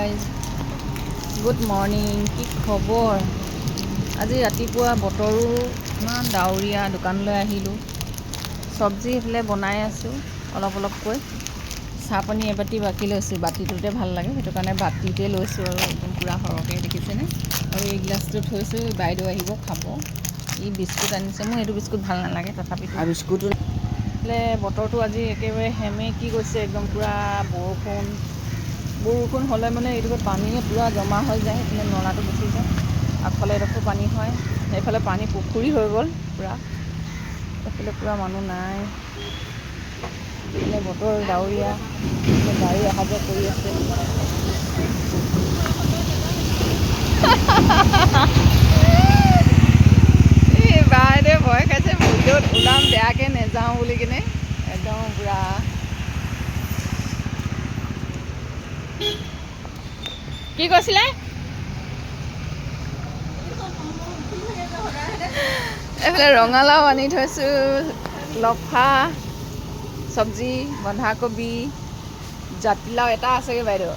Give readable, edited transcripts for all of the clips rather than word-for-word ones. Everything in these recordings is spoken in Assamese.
Guys, good morning. কি খবৰ? আজি ৰাতিপুৱা বতৰো ইমান ডাৱৰীয়া। দোকানলৈ আহিলোঁ, চব্জি সেইফালে বনাই আছোঁ অলপ অলপকৈ। চাহপানী এবাতি বাকি লৈছোঁ, বাতিটোতে ভাল লাগে সেইটো কাৰণে বাতিতে লৈছোঁ আৰু একদম পূৰা সৰহকৈ দেখিছেনে। আৰু এই গিলাচটো থৈছোঁ, বাইদেউ আহিব খাব। ই বিস্কুট আনিছে, মোৰ এইটো বিস্কুট ভাল নালাগে তথাপিতো বিস্কুটো। বতৰটো আজি একেবাৰে সেমেকি গৈছে, একদম পূৰা বৰষুণ হ'লে মানে এইডোখৰ পানীয়ে পূৰা জমা হৈ যায়, সেইফালে নলাটো গুচি যায়। আগফালে এডোখৰ পানী হয়, সেইফালে পানী পুখুৰী হৈ গ'ল পূৰা। সেইফালে পূৰা মানুহ নাই, বতৰ ডাৱৰীয়া, গাড়ী অহা যোৱা কৰি আছে। এই বাইদেউ ভয় খাইছে, ভিডিঅ'ত ওলাম বেয়াকৈ নেযাওঁ বুলি কিনে একদম পূৰা। কি কৈছিলে? এইফালে ৰঙালাও আনি থৈছোঁ, লফা চব্জি, বন্ধাকবি, জাতিলাও এটা আছেগৈ বাইদেউ।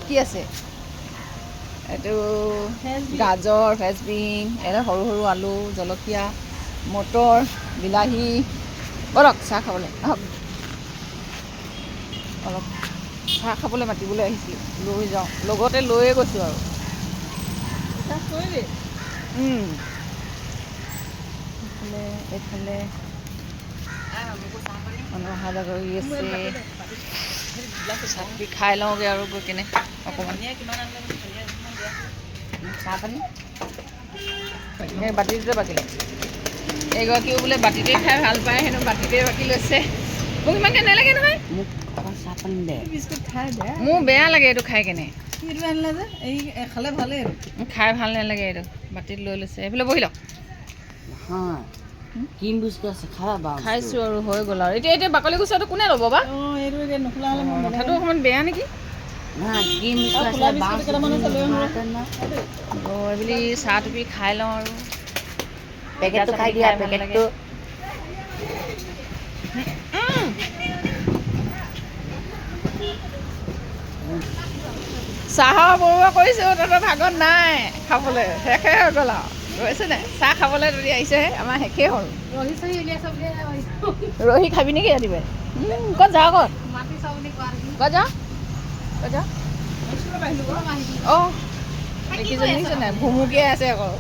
কি আছে এইটো? গাজৰ, ফ্ৰেঞ্চবিন, এটা সৰু সৰু আলু, জলকীয়া, মটৰ, বিলাহী। ব'লক চাহ খাবলৈ আহক। অলপ চাহ খাবলৈ মাতিবলৈ আহিছিলোঁ, লৈ যাওঁ লগতে লৈয়ে গৈছোঁ আৰু। এইফালে মানুহ অহা যোৱা কৰি আছে। চাহপানী খাই লওঁগৈ আৰু গৈ কিনে অকণমান। চাহপানী এই বাতিটোতে বাকিলে। এইগৰাকীও বোলে বাতিতে খাই ভাল পায়, হেনো বাতিতে বাকি লৈছে। মোক ইমানকৈ নালাগে নহয়, মোক চাহপানী দে। মোৰ বেয়া লাগে এইটো খাই কেনে। খালে ভালেই, খাই ভাল নালাগে এইটো। বাতিত লৈ লৈছে, এইফালে বহি লওক। ক্ৰীম বিস্কুট আছে, খাইছোঁ আৰু হৈ গ'ল আৰু। এতিয়া বাকলি গুচাটো কোনে ল'ব বা? কথাটো অকণমান বেয়া নেকি? এইবুলি চাহ টুপি খাই লওঁ আৰু। পেকেটটো খাই দিয়া, পেকেটটো। চাহৰ বৰুৱা কৰিছোঁ, তহঁতৰ ভাগত নাই খাবলৈ, শেষে হৈ গ'ল আৰু। গৈছে নাই চাহ খাবলৈ? তুলি আহিছেহে, আমাৰ শেষেই হ'ল। ৰহি খাবি নেকি ৰাতিপুৱাই? ক'ত যাওঁ? ক'ত যাওঁ? ক'ত যাওঁ? অঁ, দেখিছে দেখিছে নাই, ভুমুকিয়াই আছে আকৌ।